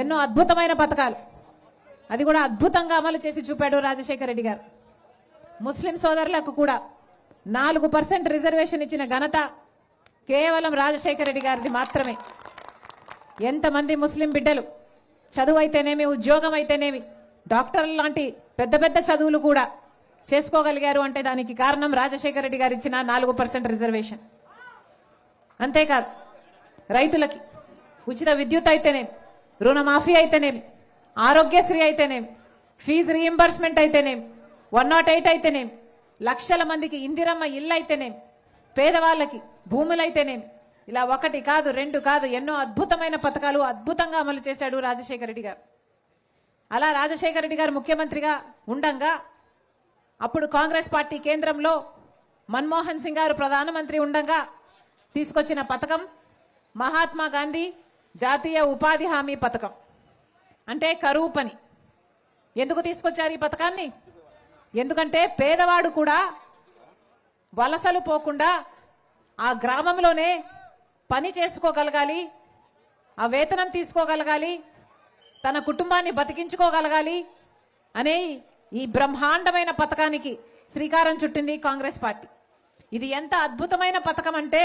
ఎన్నో అద్భుతమైన పథకాలు అది కూడా అద్భుతంగా అమలు చేసి చూపాడు రాజశేఖర రెడ్డి గారు. ముస్లిం సోదరులకు కూడా 4% రిజర్వేషన్ ఇచ్చిన ఘనత కేవలం రాజశేఖర రెడ్డి గారిది మాత్రమే. ఎంతమంది ముస్లిం బిడ్డలు చదువు అయితేనేమి, ఉద్యోగం అయితేనేమి, డాక్టర్లు లాంటి పెద్ద పెద్ద చదువులు కూడా చేసుకోగలిగారు అంటే దానికి కారణం రాజశేఖర రెడ్డి గారు ఇచ్చిన 4% రిజర్వేషన్. అంతేకాదు రైతులకి ఉచిత విద్యుత్ అయితేనేమి, రుణమాఫీ అయితేనేమి, ఆరోగ్యశ్రీ అయితేనేమి, ఫీజు రీఎంబర్స్మెంట్ అయితేనేమి, 108 అయితేనేమి, లక్షల మందికి ఇందిరమ్మ ఇల్లు అయితేనేమి, పేదవాళ్ళకి భూములు అయితేనేమి, ఇలా ఒకటి కాదు రెండు కాదు ఎన్నో అద్భుతమైన పథకాలు అద్భుతంగా అమలు చేశాడు రాజశేఖర రెడ్డి గారు. అలా రాజశేఖర రెడ్డి గారు ముఖ్యమంత్రిగా ఉండంగా అప్పుడు కాంగ్రెస్ పార్టీ కేంద్రంలో మన్మోహన్ సింగ్ గారు ప్రధానమంత్రి ఉండంగా తీసుకొచ్చిన పథకం మహాత్మా గాంధీ జాతీయ ఉపాధి హామీ పథకం. అంటే కరువు పని. ఎందుకు తీసుకొచ్చారు ఈ పథకాన్ని? ఎందుకంటే పేదవాడు కూడా వలసలు పోకుండా ఆ గ్రామంలోనే పని చేసుకోగలగాలి, ఆ వేతనం తీసుకోగలగాలి, తన కుటుంబాన్ని బతికించుకోగలగాలి అనే ఈ బ్రహ్మాండమైన పథకానికి శ్రీకారం చుట్టింది కాంగ్రెస్ పార్టీ. ఇది ఎంత అద్భుతమైన పథకం అంటే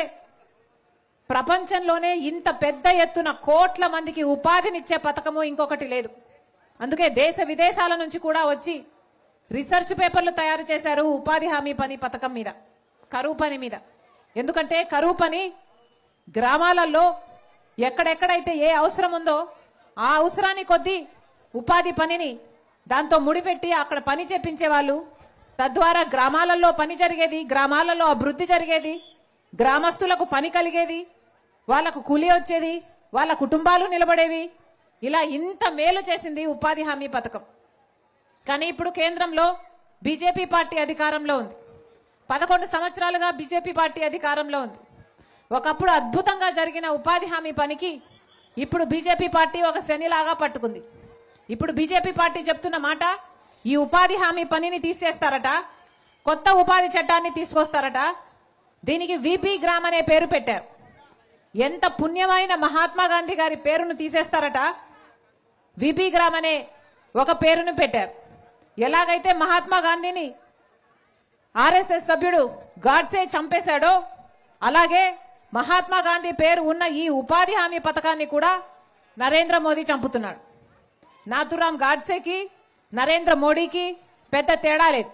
ప్రపంచంలోనే ఇంత పెద్ద ఎత్తున కోట్ల మందికి ఉపాధినిచ్చే పథకము ఇంకొకటి లేదు. అందుకే దేశ విదేశాల నుంచి కూడా వచ్చి రీసెర్చ్ పేపర్లు తయారు చేశారు ఉపాధి హామీ పని పథకం మీద, కరువు పని మీద. ఎందుకంటే కరువు పని గ్రామాలలో ఎక్కడెక్కడైతే ఏ అవసరం ఉందో ఆ అవసరాన్ని కొద్దీ ఉపాధి పనిని దాంతో ముడిపెట్టి అక్కడ పని చేపించే వాళ్ళు, తద్వారా గ్రామాలలో పని జరిగేది, గ్రామాలలో అభివృద్ధి జరిగేది, గ్రామస్తులకు పని కలిగేది, వాళ్లకు కూలి వచ్చేది, వాళ్ళ కుటుంబాలు నిలబడేవి. ఇలా ఇంత మేలు చేసింది ఉపాధి హామీ పథకం. కానీ ఇప్పుడు కేంద్రంలో బీజేపీ పార్టీ అధికారంలో ఉంది. 11 సంవత్సరాలుగా బీజేపీ పార్టీ అధికారంలో ఉంది. ఒకప్పుడు అద్భుతంగా జరిగిన ఉపాధి హామీ పనికి ఇప్పుడు బీజేపీ పార్టీ ఒక శనిలాగా పట్టుకుంది. ఇప్పుడు బీజేపీ పార్టీ చెప్తున్న మాట, ఈ ఉపాధి హామీ పనిని తీసేస్తారట, కొత్త ఉపాధి చట్టాన్ని తీసుకొస్తారట, దీనికి విపి గ్రామ్ అనే పేరు పెట్టారు. ఎంత పుణ్యమైన మహాత్మా గాంధీ గారి పేరును తీసేస్తారట, విపి గ్రామ్ అనే ఒక పేరును పెట్టారు. ఎలాగైతే మహాత్మా గాంధీని ఆర్ఎస్ఎస్ సభ్యుడు గాడ్సే చంపేశాడో అలాగే మహాత్మా గాంధీ పేరు ఉన్న ఈ ఉపాధి హామీ పథకాన్ని కూడా నరేంద్ర మోదీ చంపుతున్నాడు. నాథురామ్ గాడ్సేకి నరేంద్ర మోడీకి పెద్ద తేడా లేదు.